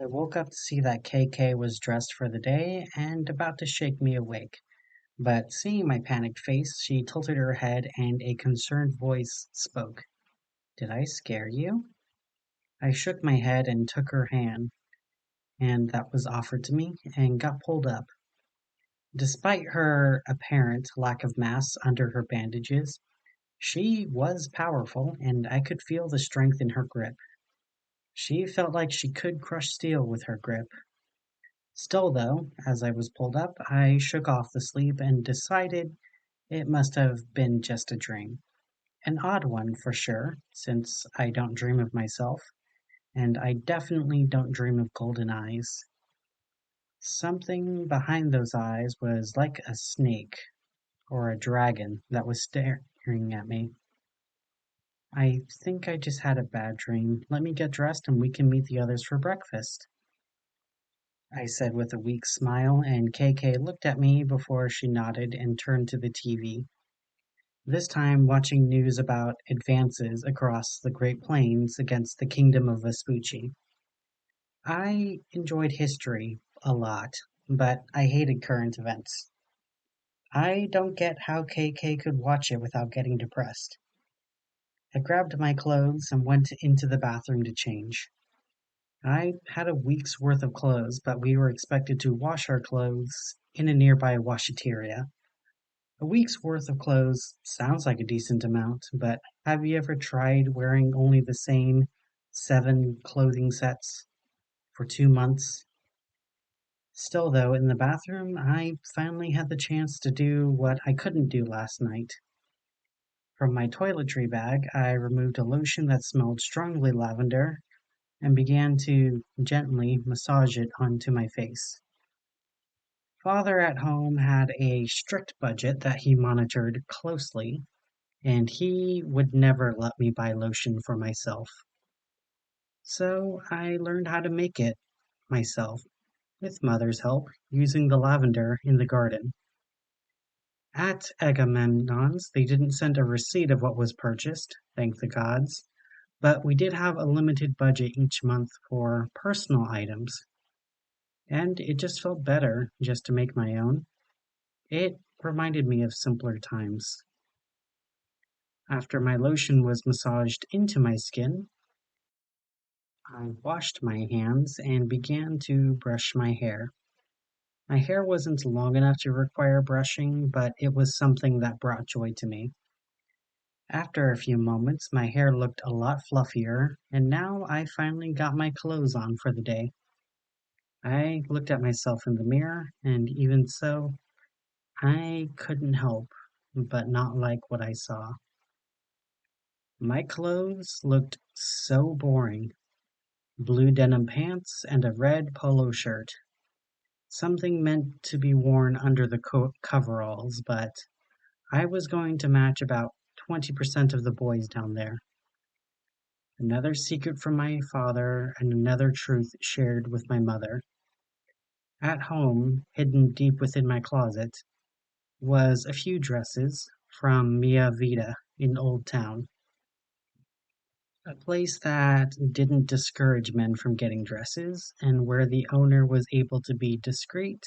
I woke up to see that KK was dressed for the day and about to shake me awake. But seeing my panicked face, she tilted her head and a concerned voice spoke. Did I scare you? I shook my head and took her hand, and that was offered to me, and got pulled up. Despite her apparent lack of mass under her bandages, she was powerful, and I could feel the strength in her grip. She felt like she could crush steel with her grip. Still, though, as I was pulled up, I shook off the sleep and decided it must have been just a dream. An odd one, for sure, since I don't dream of myself, and I definitely don't dream of golden eyes. Something behind those eyes was like a snake or a dragon that was staring at me. I think I just had a bad dream. Let me get dressed and we can meet the others for breakfast, I said with a weak smile, and KK looked at me before she nodded and turned to the TV, this time watching news about advances across the Great Plains against the Kingdom of Vespucci. I enjoyed history a lot, but I hated current events. I don't get how KK could watch it without getting depressed. I grabbed my clothes and went into the bathroom to change. I had a week's worth of clothes, but we were expected to wash our clothes in a nearby washateria. A week's worth of clothes sounds like a decent amount, but have you ever tried wearing only the same 7 clothing sets for 2 months? Still, though, in the bathroom, I finally had the chance to do what I couldn't do last night. From my toiletry bag, I removed a lotion that smelled strongly lavender and began to gently massage it onto my face. Father at home had a strict budget that he monitored closely, and he would never let me buy lotion for myself. So I learned how to make it myself, with Mother's help, using the lavender in the garden. At Agamemnon's, they didn't send a receipt of what was purchased, thank the gods, but we did have a limited budget each month for personal items, and it just felt better just to make my own. It reminded me of simpler times. After my lotion was massaged into my skin, I washed my hands and began to brush my hair. My hair wasn't long enough to require brushing, but it was something that brought joy to me. After a few moments, my hair looked a lot fluffier, and now I finally got my clothes on for the day. I looked at myself in the mirror, and even so, I couldn't help but not like what I saw. My clothes looked so boring. Blue denim pants and a red polo shirt. Something meant to be worn under the coveralls, but I was going to match about 20% of the boys down there. Another secret from my father and another truth shared with my mother. At home, hidden deep within my closet, was a few dresses from Mia Vita in Old Town, a place that didn't discourage men from getting dresses and where the owner was able to be discreet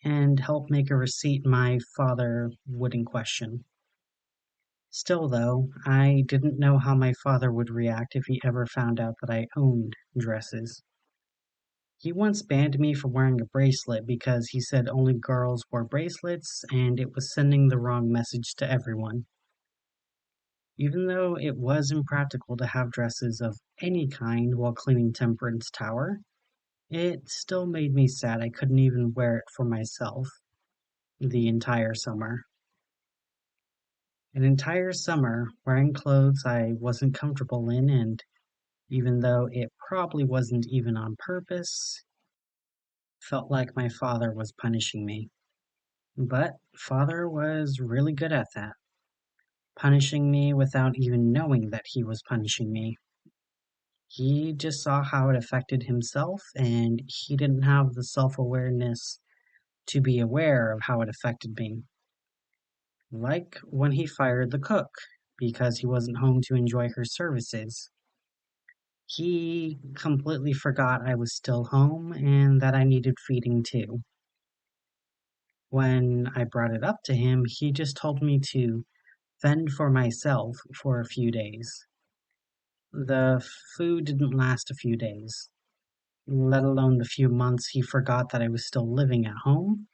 and help make a receipt my father wouldn't question. Still, though, I didn't know how my father would react if he ever found out that I owned dresses. He once banned me from wearing a bracelet because he said only girls wore bracelets and it was sending the wrong message to everyone. Even though it was impractical to have dresses of any kind while cleaning Temperance Tower, it still made me sad I couldn't even wear it for myself the entire summer. An entire summer wearing clothes I wasn't comfortable in, and even though it probably wasn't even on purpose, felt like my father was punishing me. But father was really good at that, punishing me without even knowing that he was punishing me. He just saw how it affected himself, and he didn't have the self awareness to be aware of how it affected me. Like when he fired the cook because he wasn't home to enjoy her services. He completely forgot I was still home and that I needed feeding too. When I brought it up to him, he just told me to fend for myself for a few days. The food didn't last a few days, let alone the few months he forgot that I was still living at home,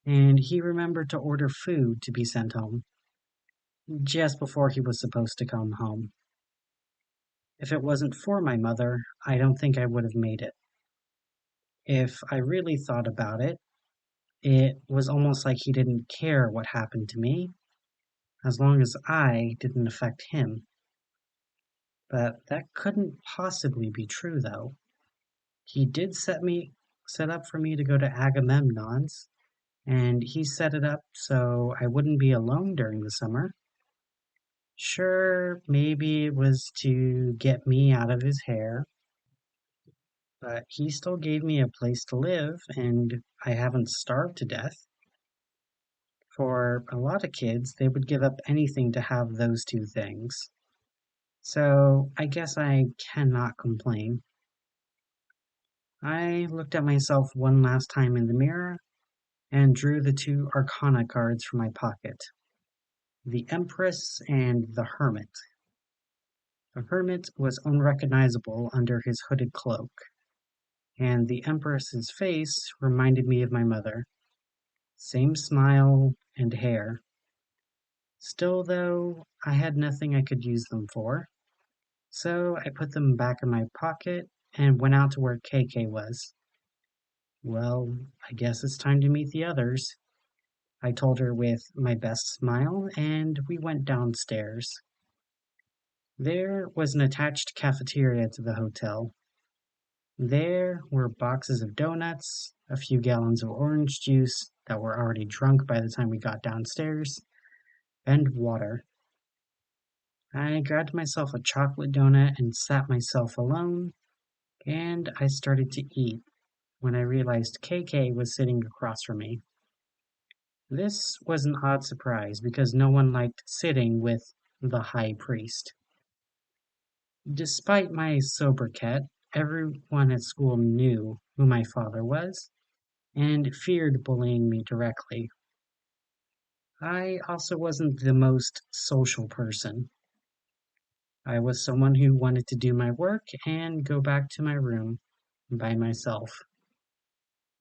and he remembered to order food to be sent home just before he was supposed to come home. If it wasn't for my mother, I don't think I would have made it. If I really thought about it, it was almost like he didn't care what happened to me, as long as I didn't affect him. But that couldn't possibly be true, though. He did set up for me to go to Agamemnon's, and he set it up so I wouldn't be alone during the summer. Sure, maybe it was to get me out of his hair, but he still gave me a place to live, and I haven't starved to death. For a lot of kids, they would give up anything to have those two things. So I guess I cannot complain. I looked at myself one last time in the mirror and drew the two Arcana cards from my pocket, the Empress and the Hermit. The Hermit was unrecognizable under his hooded cloak, and the Empress's face reminded me of my mother. Same smile and hair. Still, though, I had nothing I could use them for, so I put them back in my pocket and went out to where KK was. Well, I guess it's time to meet the others, I told her with my best smile, and we went downstairs. There was an attached cafeteria to the hotel. There were boxes of donuts, a few gallons of orange juice that were already drunk by the time we got downstairs, and water. I grabbed myself a chocolate donut and sat myself alone, and I started to eat when I realized KK was sitting across from me. This was an odd surprise because no one liked sitting with the high priest. Despite my sobriquet, everyone at school knew who my father was and feared bullying me directly. I also wasn't the most social person. I was someone who wanted to do my work and go back to my room by myself.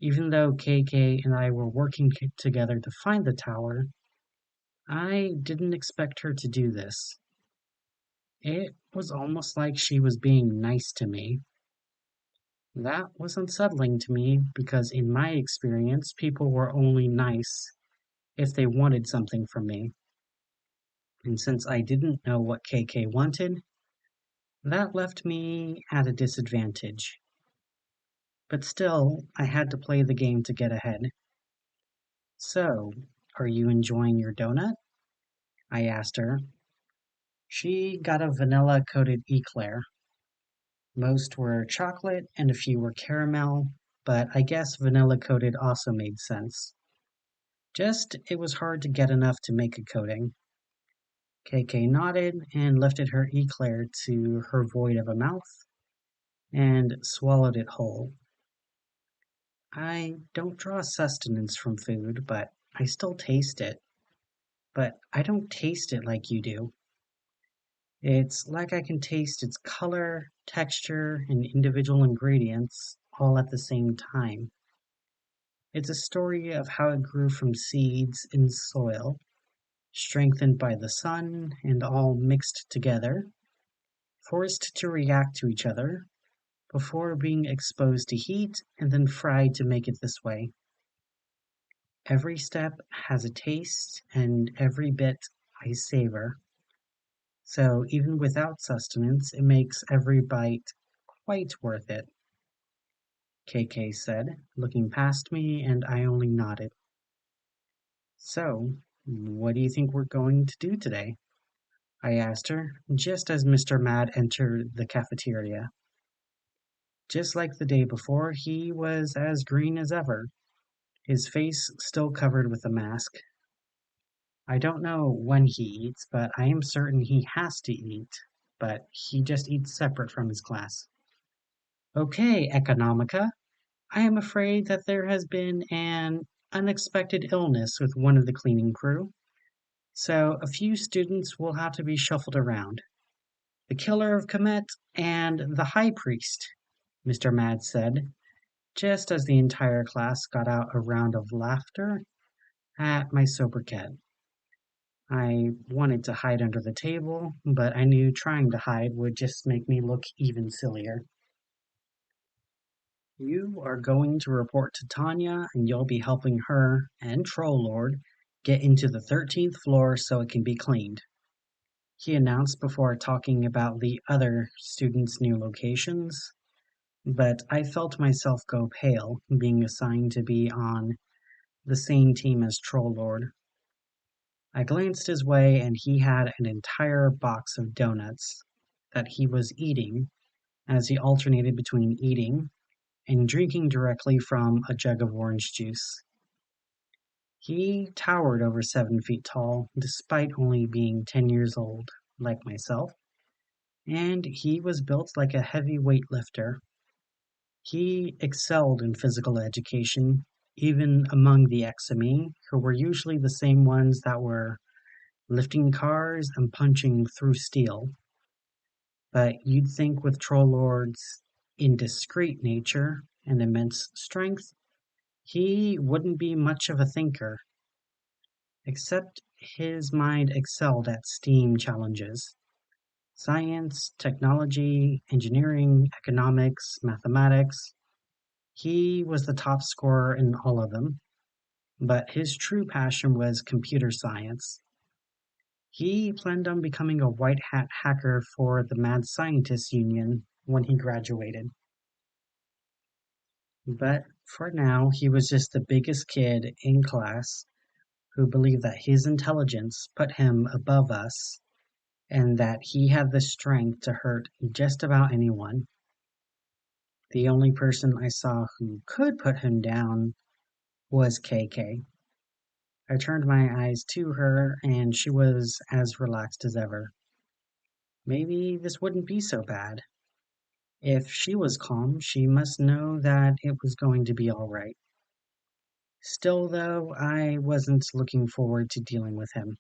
Even though KK and I were working together to find the tower, I didn't expect her to do this. It was almost like she was being nice to me. That was unsettling to me because, in my experience, people were only nice if they wanted something from me. And since I didn't know what KK wanted, that left me at a disadvantage. But still, I had to play the game to get ahead. So, are you enjoying your donut? I asked her. She got a vanilla coated eclair. Most were chocolate and a few were caramel, but I guess vanilla coated also made sense. Just, it was hard to get enough to make a coating. KK nodded and lifted her eclair to her void of a mouth and swallowed it whole. I don't draw sustenance from food, but I still taste it. But I don't taste it like you do. It's like I can taste its color, texture, and individual ingredients all at the same time. It's a story of how it grew from seeds in soil, strengthened by the sun, and all mixed together, forced to react to each other, before being exposed to heat and then fried to make it this way. Every step has a taste, and every bit I savor. So even without sustenance, it makes every bite quite worth it, KK said, looking past me, and I only nodded. So, what do you think we're going to do today? I asked her, just as Mr. Mad entered the cafeteria. Just like the day before, he was as green as ever, his face still covered with a mask. I don't know when he eats, but I am certain he has to eat. but he just eats separate from his class. Okay, Economica, I am afraid that there has been an unexpected illness with one of the cleaning crew, so a few students will have to be shuffled around. The Killer of Kemet and the High Priest, Mr. Mad said, just as the entire class got out a round of laughter at my sobriquet. I wanted to hide under the table, but I knew trying to hide would just make me look even sillier. You are going to report to Tanya, and you'll be helping her and Troll Lord get into the 13th floor so it can be cleaned, he announced before talking about the other students' new locations. But I felt myself go pale being assigned to be on the same team as Troll Lord. I glanced his way and he had an entire box of donuts that he was eating as he alternated between eating and drinking directly from a jug of orange juice. He towered over 7 feet tall, despite only being 10 years old, like myself, and he was built like a heavy weightlifter. He excelled in physical education, even among the XME, who were usually the same ones that were lifting cars and punching through steel. But you'd think with Troll Lord's indiscreet nature and immense strength, he wouldn't be much of a thinker, except his mind excelled at STEAM challenges. Science, technology, engineering, economics, mathematics. He was the top scorer in all of them, but his true passion was computer science. He planned on becoming a white hat hacker for the Mad Scientists Union when he graduated. But for now, he was just the biggest kid in class who believed that his intelligence put him above us and that he had the strength to hurt just about anyone. The only person I saw who could put him down was KK. I turned my eyes to her and she was as relaxed as ever. Maybe this wouldn't be so bad. If she was calm, she must know that it was going to be all right. Still, though, I wasn't looking forward to dealing with him.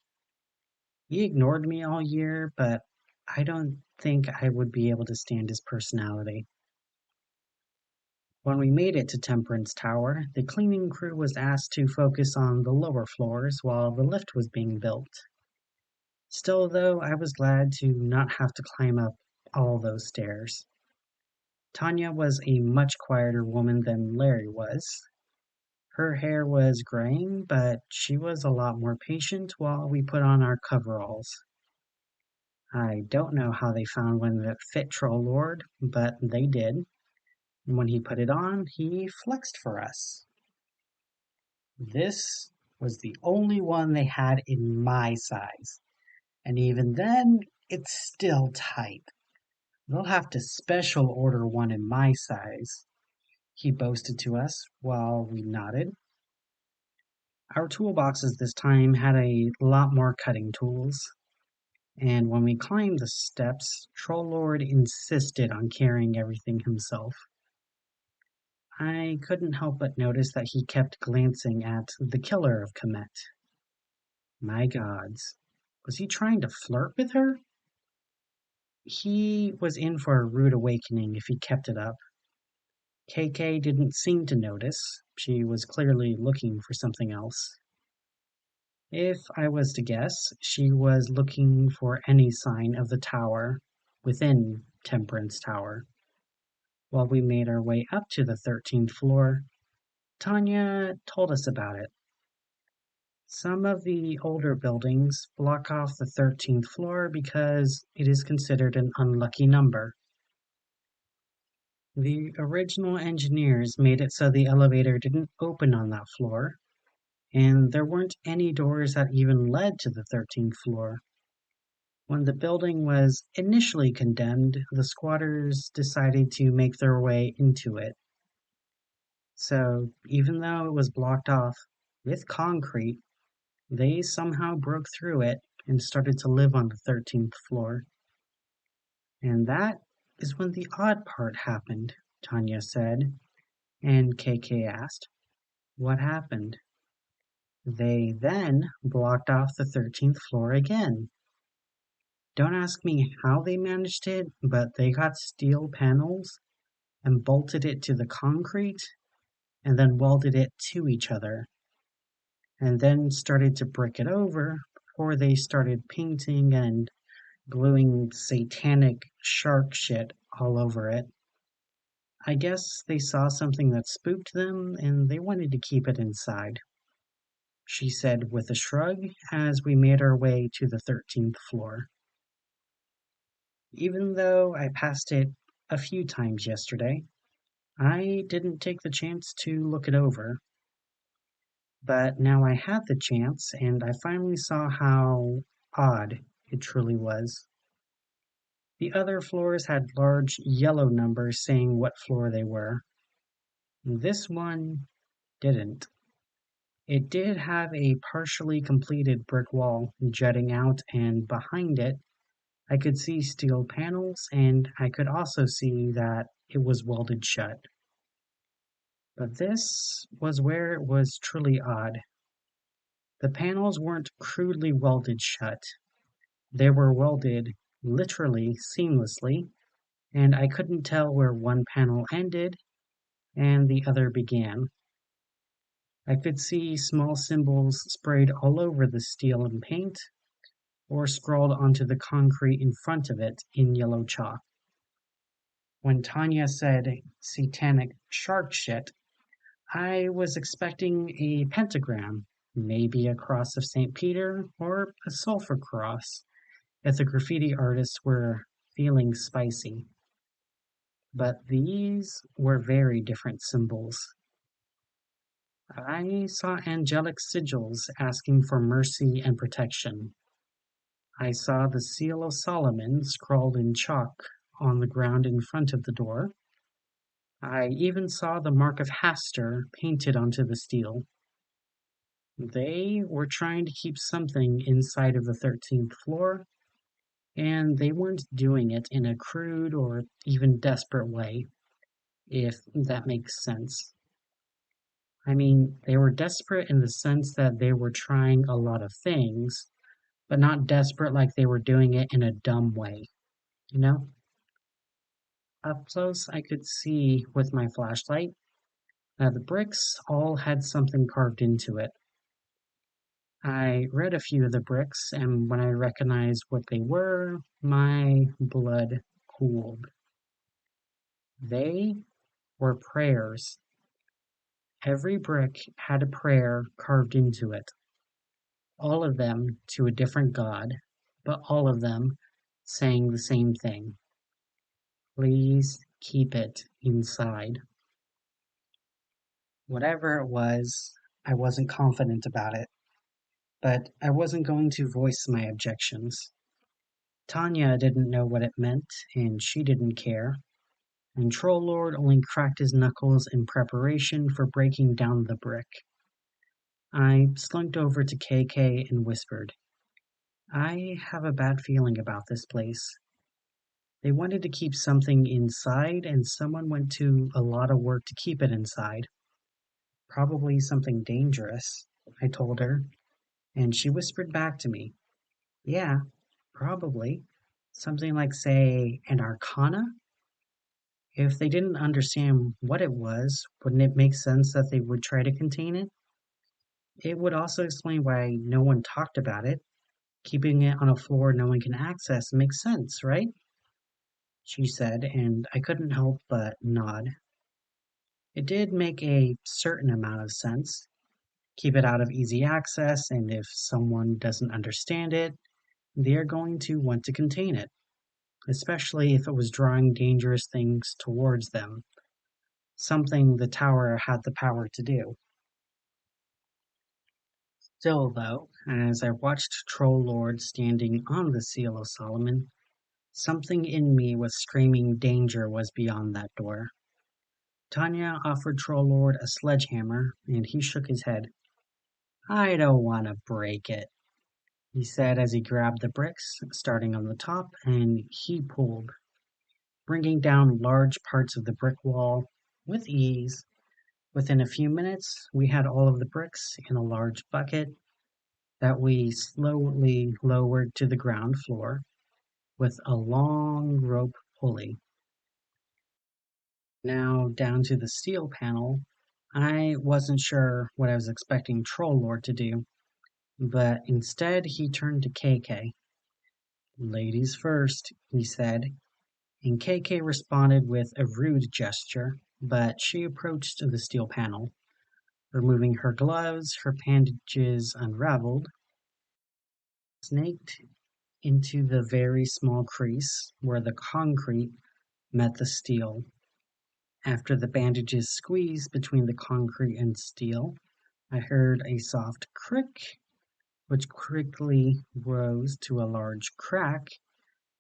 He ignored me all year, but I don't think I would be able to stand his personality. When we made it to Temperance Tower, the cleaning crew was asked to focus on the lower floors while the lift was being built. Still, though, I was glad to not have to climb up all those stairs. Tanya was a much quieter woman than Larry was. Her hair was graying, but she was a lot more patient while we put on our coveralls. I don't know how they found one that fit Troll Lord, but they did. And when he put it on, he flexed for us. This was the only one they had in my size, and even then, it's still tight. They'll have to special order one in my size, he boasted to us while we nodded. Our toolboxes this time had a lot more cutting tools, and when we climbed the steps, Troll Lord insisted on carrying everything himself. I couldn't help but notice that he kept glancing at the Killer of Kemet. My gods, was he trying to flirt with her? He was in for a rude awakening if he kept it up. KK didn't seem to notice. She was clearly looking for something else. If I was to guess, she was looking for any sign of the tower within Temperance Tower. While we made our way up to the 13th floor, Tanya told us about it. Some of the older buildings block off the 13th floor because it is considered an unlucky number. The original engineers made it so the elevator didn't open on that floor, and there weren't any doors that even led to the 13th floor. When the building was initially condemned, the squatters decided to make their way into it. So, even though it was blocked off with concrete, they somehow broke through it and started to live on the 13th floor. And that is when the odd part happened, Tanya said, and KK asked, "What happened?" They then blocked off the 13th floor again. Don't ask me how they managed it, but they got steel panels and bolted it to the concrete and then welded it to each other and then started to brick it over before they started painting and gluing satanic shark shit all over it. I guess they saw something that spooked them and they wanted to keep it inside, she said with a shrug as we made our way to the 13th floor. Even though I passed it a few times yesterday, I didn't take the chance to look it over. But now I had the chance, and I finally saw how odd it truly was. The other floors had large yellow numbers saying what floor they were. This one didn't. It did have a partially completed brick wall jutting out, and behind it, I could see steel panels, and I could also see that it was welded shut. But this was where it was truly odd. The panels weren't crudely welded shut. They were welded literally seamlessly, and I couldn't tell where one panel ended and the other began. I could see small symbols sprayed all over the steel and paint, or scrawled onto the concrete in front of it in yellow chalk. When Tanya said satanic shark shit, I was expecting a pentagram, maybe a cross of St. Peter, or a sulfur cross, if the graffiti artists were feeling spicy. But these were very different symbols. I saw angelic sigils asking for mercy and protection. I saw the seal of Solomon scrawled in chalk on the ground in front of the door. I even saw the mark of Hastur painted onto the steel. They were trying to keep something inside of the 13th floor, and they weren't doing it in a crude or even desperate way, if that makes sense. I mean, they were desperate in the sense that they were trying a lot of things, but not desperate like they were doing it in a dumb way, you know? Up close, I could see with my flashlight that the bricks all had something carved into it. I read a few of the bricks, and when I recognized what they were, my blood cooled. They were prayers. Every brick had a prayer carved into it, all of them to a different god, but all of them saying the same thing. Please keep it inside. Whatever it was, I wasn't confident about it, but I wasn't going to voice my objections. Tanya didn't know what it meant, and she didn't care, and Troll Lord only cracked his knuckles in preparation for breaking down the brick. I slunk over to KK and whispered, "I have a bad feeling about this place. They wanted to keep something inside, and someone went to a lot of work to keep it inside. Probably something dangerous," I told her, and she whispered back to me, "Yeah, probably. Something like, say, an arcana? If they didn't understand what it was, wouldn't it make sense that they would try to contain it? It would also explain why no one talked about it. Keeping it on a floor no one can access makes sense, right?" she said, and I couldn't help but nod. It did make a certain amount of sense. Keep it out of easy access, and if someone doesn't understand it, they are going to want to contain it, especially if it was drawing dangerous things towards them, something the tower had the power to do. Still, though, as I watched Troll Lord standing on the Seal of Solomon, something in me was screaming danger was beyond that door. Tanya offered Troll Lord a sledgehammer, and he shook his head. "I don't want to break it," he said as he grabbed the bricks, starting on the top, and he pulled. bringing down large parts of the brick wall with ease. Within a few minutes, we had all of the bricks in a large bucket that we slowly lowered to the ground floor with a long rope pulley. Now down to the steel panel. I wasn't sure what I was expecting Troll Lord to do, but instead he turned to KK. "Ladies first," he said, and KK responded with a rude gesture, but she approached the steel panel. Removing her gloves, her bandages unraveled, snaked into the very small crease where the concrete met the steel. After the bandages squeezed between the concrete and steel, I heard a soft crick, which quickly rose to a large crack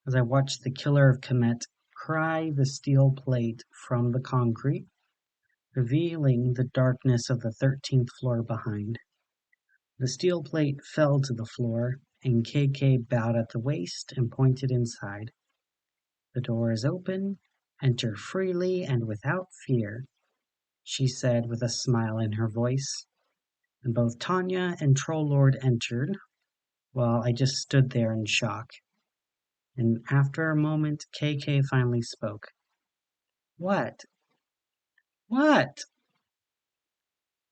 as I watched the Killer of Kemet pry the steel plate from the concrete, revealing the darkness of the 13th floor behind. The steel plate fell to the floor, and KK bowed at the waist and pointed inside. "The door is open. Enter freely and without fear," she said with a smile in her voice. And both Tanya and Troll Lord entered, while I just stood there in shock. And after a moment, KK finally spoke. "What? What?"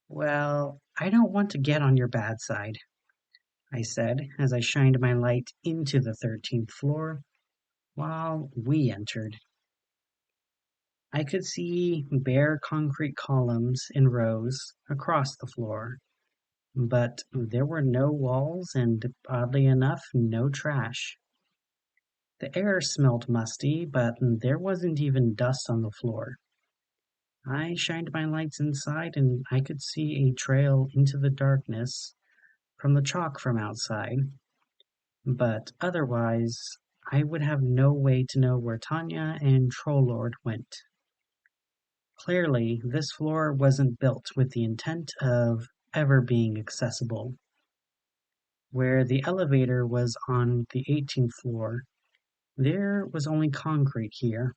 "Well, I don't want to get on your bad side," I said as I shined my light into the 13th floor while we entered. I could see bare concrete columns in rows across the floor, but there were no walls and, oddly enough, no trash. The air smelled musty, but there wasn't even dust on the floor. I shined my lights inside and I could see a trail into the darkness from the chalk from outside, but otherwise I would have no way to know where Tanya and Trollord went. Clearly, this floor wasn't built with the intent of ever being accessible. Where the elevator was on the 18th floor, there was only concrete here.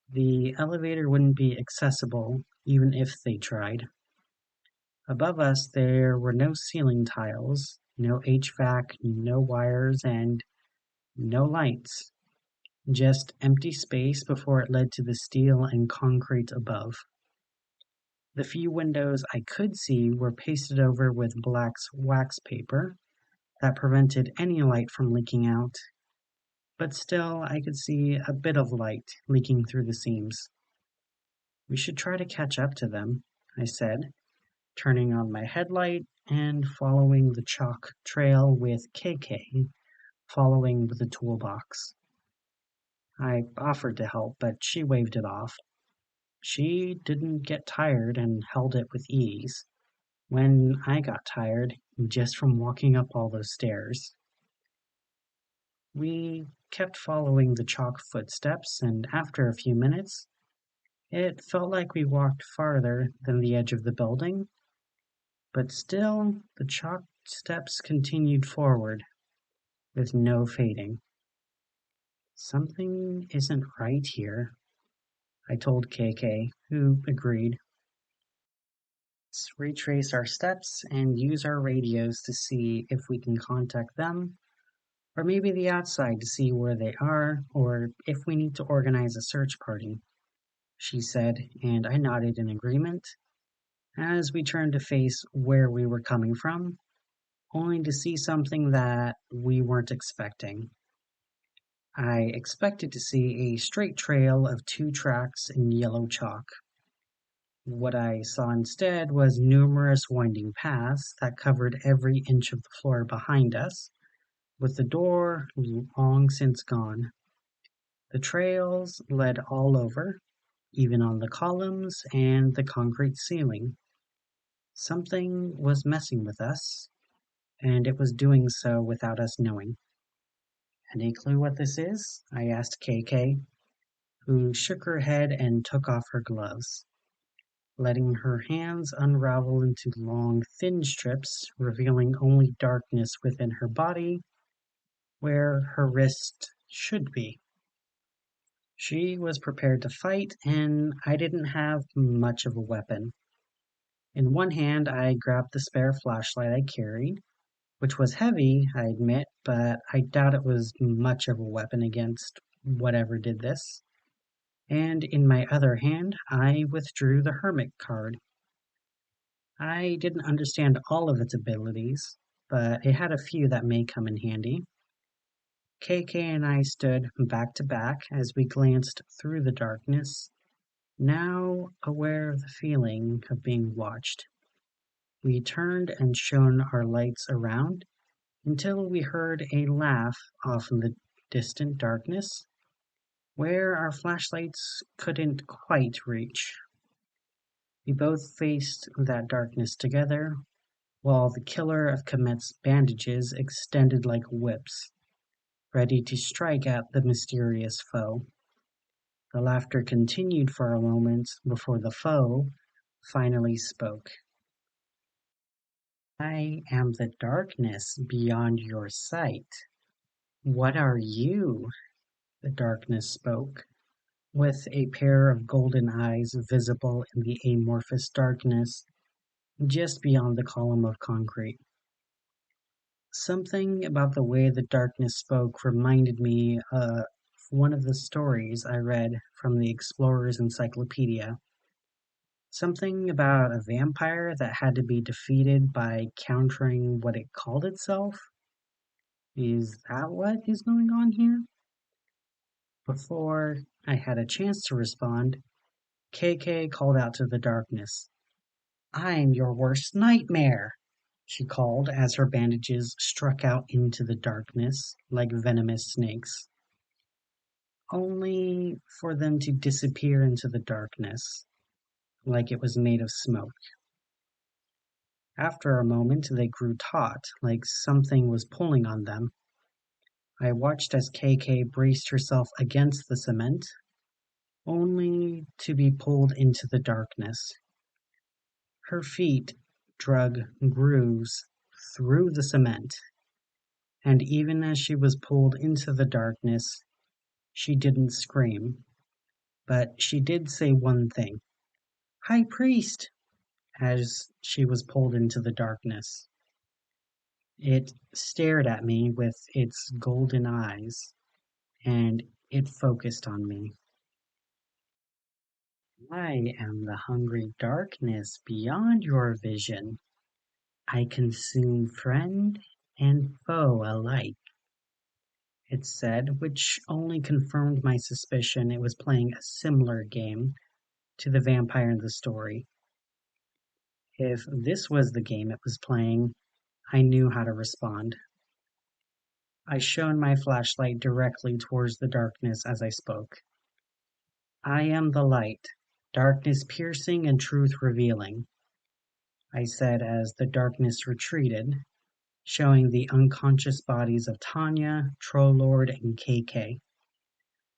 The elevator wouldn't be accessible even if they tried. Above us there were no ceiling tiles, no HVAC, no wires, and no lights. Just empty space before it led to the steel and concrete above. The few windows I could see were pasted over with black wax paper that prevented any light from leaking out, but still I could see a bit of light leaking through the seams. "We should try to catch up to them," I said, turning on my headlight and following the chalk trail with KK following with the toolbox. I offered to help, but she waved it off. She didn't get tired and held it with ease, when I got tired just from walking up all those stairs. We kept following the chalk footsteps, and after a few minutes, it felt like we walked farther than the edge of the building, but still the chalk steps continued forward, with no fading. "Something isn't right here," I told KK, who agreed. "Let's retrace our steps and use our radios to see if we can contact them, or maybe the outside to see where they are, or if we need to organize a search party," she said, and I nodded in agreement as we turned to face where we were coming from, only to see something that we weren't expecting. I expected to see a straight trail of 2 tracks in yellow chalk. What I saw instead was numerous winding paths that covered every inch of the floor behind us, with the door long since gone. The trails led all over, even on the columns and the concrete ceiling. Something was messing with us, and it was doing so without us knowing. "Any clue what this is?" I asked KK, who shook her head and took off her gloves, letting her hands unravel into long, thin strips, revealing only darkness within her body, where her wrist should be. She was prepared to fight, and I didn't have much of a weapon. In one hand, I grabbed the spare flashlight I carried, which was heavy, I admit, but I doubt it was much of a weapon against whatever did this. And in my other hand, I withdrew the hermit card. I didn't understand all of its abilities, but it had a few that may come in handy. KK and I stood back to back as we glanced through the darkness, now aware of the feeling of being watched. We turned and shone our lights around until we heard a laugh off in the distant darkness, where our flashlights couldn't quite reach. We both faced that darkness together, while the Killer of Kemet's bandages extended like whips, ready to strike at the mysterious foe. The laughter continued for a moment before the foe finally spoke. I am the darkness beyond your sight. What are you? The darkness spoke, with a pair of golden eyes visible in the amorphous darkness just beyond the column of concrete. Something about the way the darkness spoke reminded me of one of the stories I read from the Explorer's Encyclopedia. Something about a vampire that had to be defeated by countering what it called itself. Is that what is going on here? Before I had a chance to respond, KK called out to the darkness. I'm your worst nightmare, she called as her bandages struck out into the darkness like venomous snakes, only for them to disappear into the darkness like it was made of smoke. After a moment, they grew taut, like something was pulling on them. I watched as KK braced herself against the cement, only to be pulled into the darkness. Her feet drug grooves through the cement, and even as she was pulled into the darkness, she didn't scream, but she did say one thing, High Priest, as she was pulled into the darkness. It stared at me with its golden eyes, and it focused on me. I am the hungry darkness beyond your vision. I consume friend and foe alike, it said, which only confirmed my suspicion it was playing a similar game to the vampire in the story. If this was the game it was playing, I knew how to respond. I shone my flashlight directly towards the darkness as I spoke. I am the light, darkness piercing and truth revealing, I said as the darkness retreated, showing the unconscious bodies of Tanya, Trollord, and KK.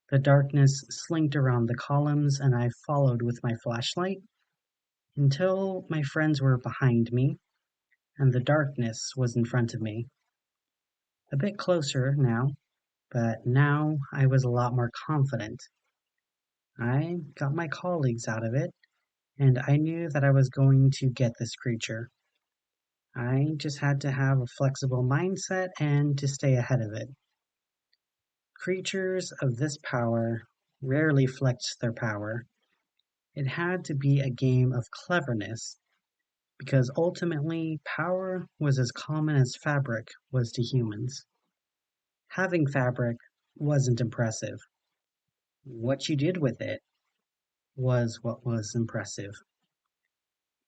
The darkness slinked around the columns, and I followed with my flashlight until my friends were behind me and the darkness was in front of me. A bit closer now, but now I was a lot more confident. I got my colleagues out of it, and I knew that I was going to get this creature. I just had to have a flexible mindset and to stay ahead of it. Creatures of this power rarely flex their power. It had to be a game of cleverness, because ultimately power was as common as fabric was to humans. Having fabric wasn't impressive. What you did with it was what was impressive.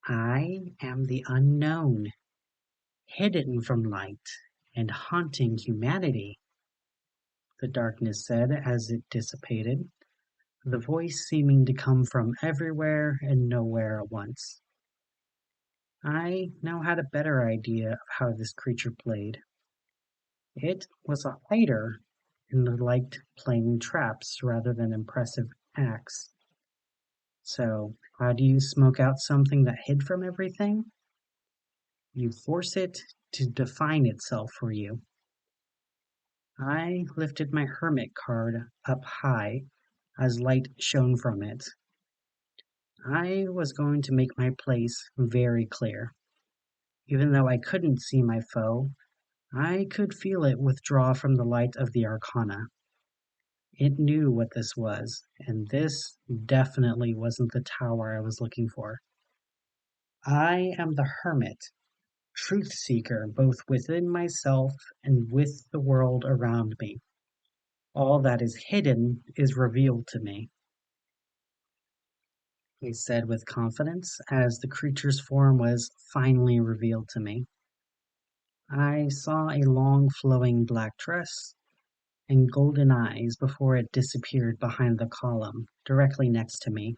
I am the unknown, hidden from light and haunting humanity, the darkness said as it dissipated, the voice seeming to come from everywhere and nowhere at once. I now had a better idea of how this creature played. It was a fighter and liked playing traps rather than impressive acts. So, how do you smoke out something that hid from everything? You force it to define itself for you. I lifted my hermit card up high as light shone from it. I was going to make my place very clear. Even though I couldn't see my foe, I could feel it withdraw from the light of the arcana. It knew what this was, and this definitely wasn't the tower I was looking for. I am the hermit, truth seeker both within myself and with the world around me. All that is hidden is revealed to me, he said with confidence as the creature's form was finally revealed to me. I saw a long flowing black dress and golden eyes before it disappeared behind the column directly next to me.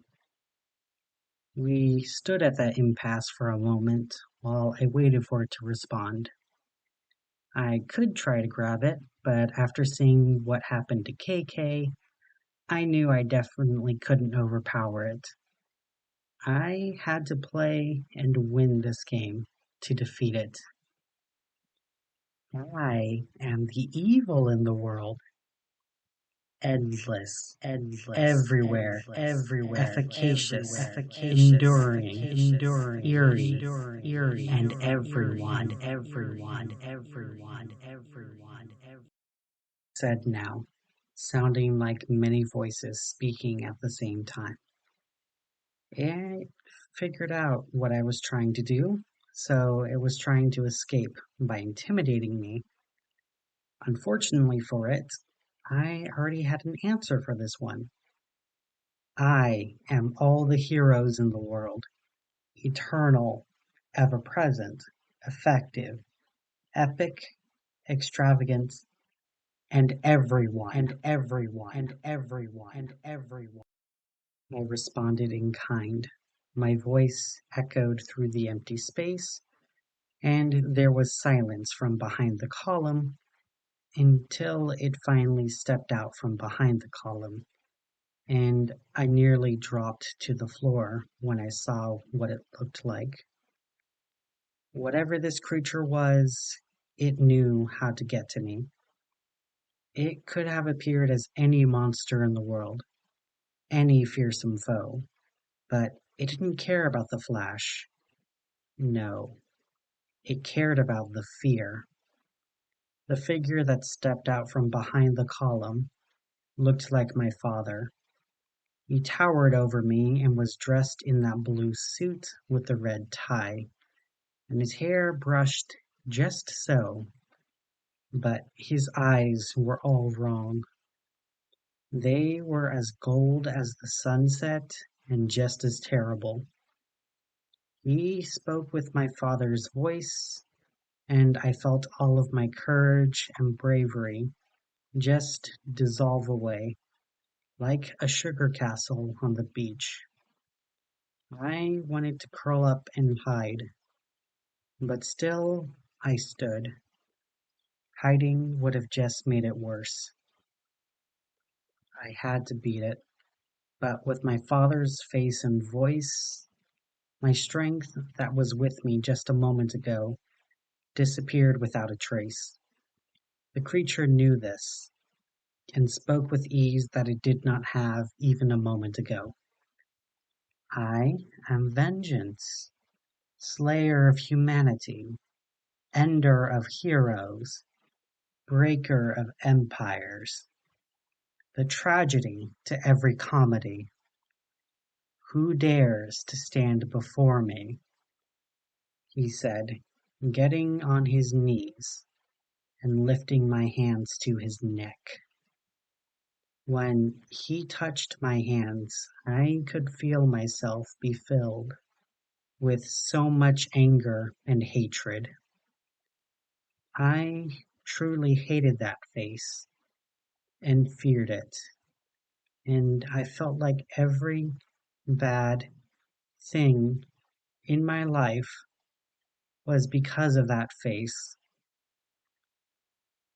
We stood at that impasse for a moment while I waited for it to respond. I could try to grab it, but after seeing what happened to KK, I knew I definitely couldn't overpower it. I had to play and win this game to defeat it. I am the evil in the world. Endless, everywhere, efficacious, enduring, eerie, and everyone, said now, sounding like many voices speaking at the same time. It figured out what I was trying to do, so it was trying to escape by intimidating me. Unfortunately for it, I already had an answer for this one. I am all the heroes in the world, eternal, ever present, effective, epic, extravagant, and everyone. I responded in kind. My voice echoed through the empty space, and there was silence from behind the column until it finally stepped out from behind the column, and I nearly dropped to the floor when I saw what it looked like. Whatever this creature was, it knew how to get to me. It could have appeared as any monster in the world, any fearsome foe, but it didn't care about the flash. No, it cared about the fear. The figure that stepped out from behind the column looked like my father. He towered over me and was dressed in that blue suit with the red tie, and his hair brushed just so, but his eyes were all wrong. They were as gold as the sunset and just as terrible. He spoke with my father's voice, and I felt all of my courage and bravery just dissolve away, like a sugar castle on the beach. I wanted to curl up and hide, but still I stood. Hiding would have just made it worse. I had to beat it, but with my father's face and voice, my strength that was with me just a moment ago disappeared without a trace. The creature knew this, and spoke with ease that it did not have even a moment ago. I am vengeance, slayer of humanity, ender of heroes, breaker of empires, the tragedy to every comedy. Who dares to stand before me? He said, getting on his knees and lifting my hands to his neck. When he touched my hands, I could feel myself be filled with so much anger and hatred. I truly hated that face and feared it, and I felt like every bad thing in my life was because of that face.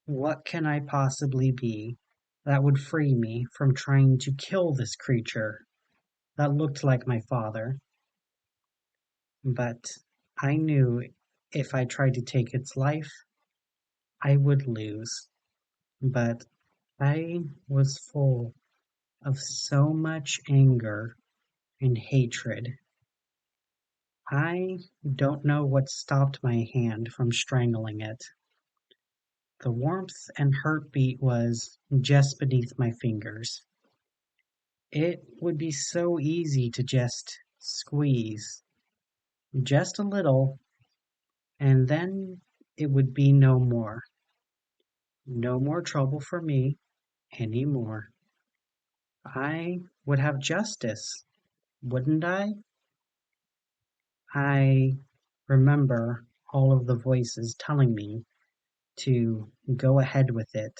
What can I possibly be that would free me from trying to kill this creature that looked like my father? But I knew if I tried to take its life, I would lose. But I was full of so much anger and hatred. I don't know what stopped my hand from strangling it. The warmth and heartbeat was just beneath my fingers. It would be so easy to just squeeze, just a little, and then it would be no more. No more trouble for me anymore. I would have justice, wouldn't I? I remember all of the voices telling me to go ahead with it.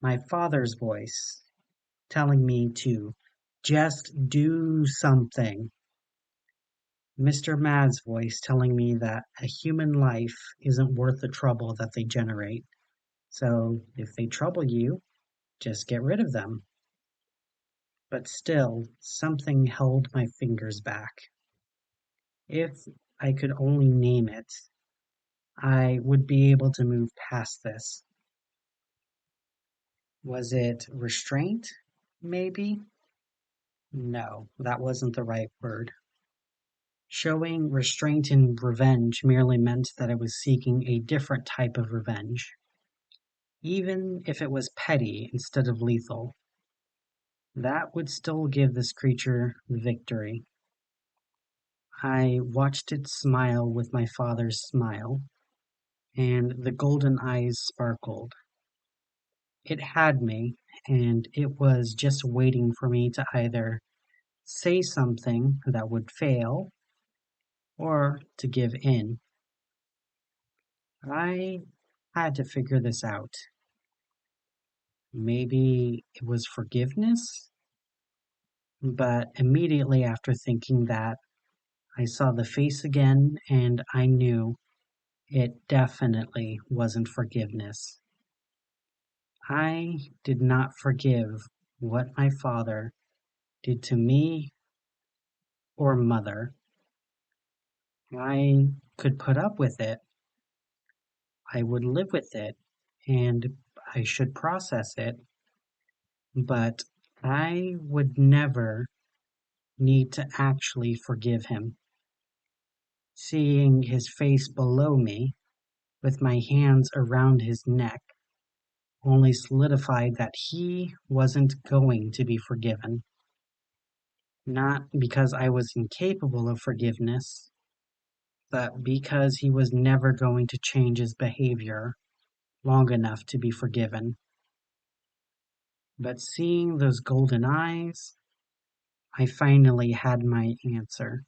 My father's voice telling me to just do something. Mr. Mad's voice telling me that a human life isn't worth the trouble that they generate. So if they trouble you, just get rid of them. But still, something held my fingers back. If I could only name it, I would be able to move past this. Was it restraint, maybe? No, that wasn't the right word. Showing restraint and revenge merely meant that I was seeking a different type of revenge, even if it was petty instead of lethal. That would still give this creature victory. I watched it smile with my father's smile, and the golden eyes sparkled. It had me, and it was just waiting for me to either say something that would fail or to give in. I had to figure this out. Maybe it was forgiveness? But immediately after thinking that, I saw the face again and I knew it definitely wasn't forgiveness. I did not forgive what my father did to me or mother. I could put up with it. I would live with it and I should process it, but I would never need to actually forgive him. Seeing his face below me, with my hands around his neck, only solidified that he wasn't going to be forgiven. Not because I was incapable of forgiveness, but because he was never going to change his behavior long enough to be forgiven. But seeing those golden eyes, I finally had my answer.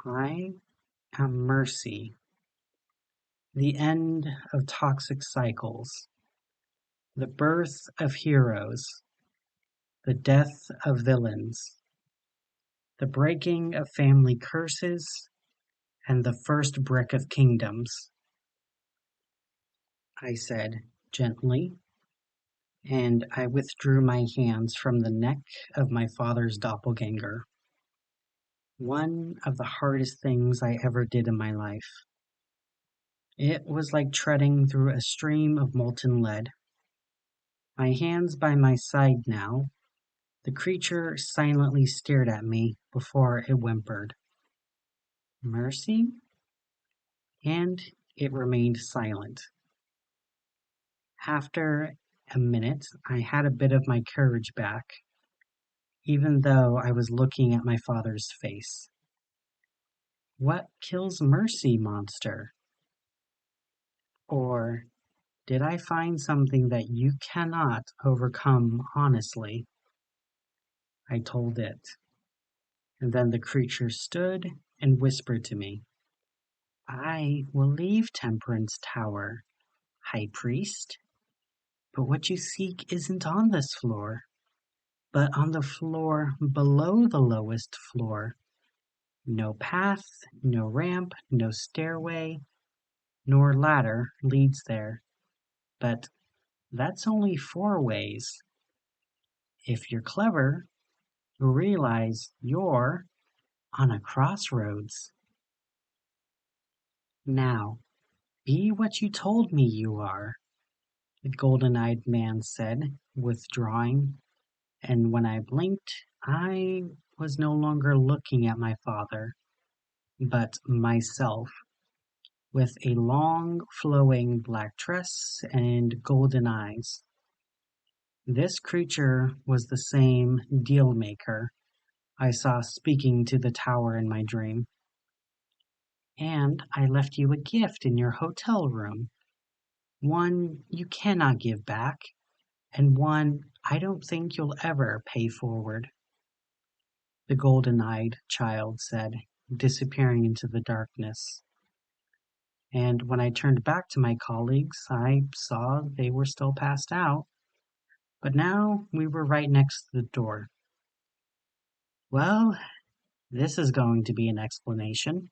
I am mercy. The end of toxic cycles. The birth of heroes. The death of villains. The breaking of family curses. And the first brick of kingdoms. I said gently, and I withdrew my hands from the neck of my father's doppelganger. One of the hardest things I ever did in my life. It was like treading through a stream of molten lead. My hands by my side now, the creature silently stared at me before it whimpered. Mercy? And it remained silent. After a minute, I had a bit of my courage back, even though I was looking at my father's face. What kills mercy, monster? Or did I find something that you cannot overcome honestly? I told it. And then the creature stood and whispered to me, I will leave Temperance Tower, High Priest. But what you seek isn't on this floor, but on the floor below the lowest floor. No path, no ramp, no stairway, nor ladder leads there. But that's only 4 ways. If you're clever, you'll realize you're on a crossroads. Now, be what you told me you are. the golden-eyed man said, withdrawing, and when I blinked, I was no longer looking at my father, but myself, with a long, flowing black dress and golden eyes. This creature was the same deal-maker I saw speaking to the tower in my dream. And I left you a gift in your hotel room, one you cannot give back, and one I don't think you'll ever pay forward, the golden-eyed child said, disappearing into the darkness. And when I turned back to my colleagues, I saw they were still passed out, but now we were right next to the door. Well, this is going to be an explanation,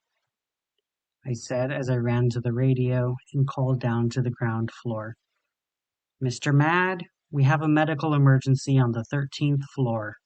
I said as I ran to the radio and called down to the ground floor. Mr. Mad, we have a medical emergency on the 13th floor.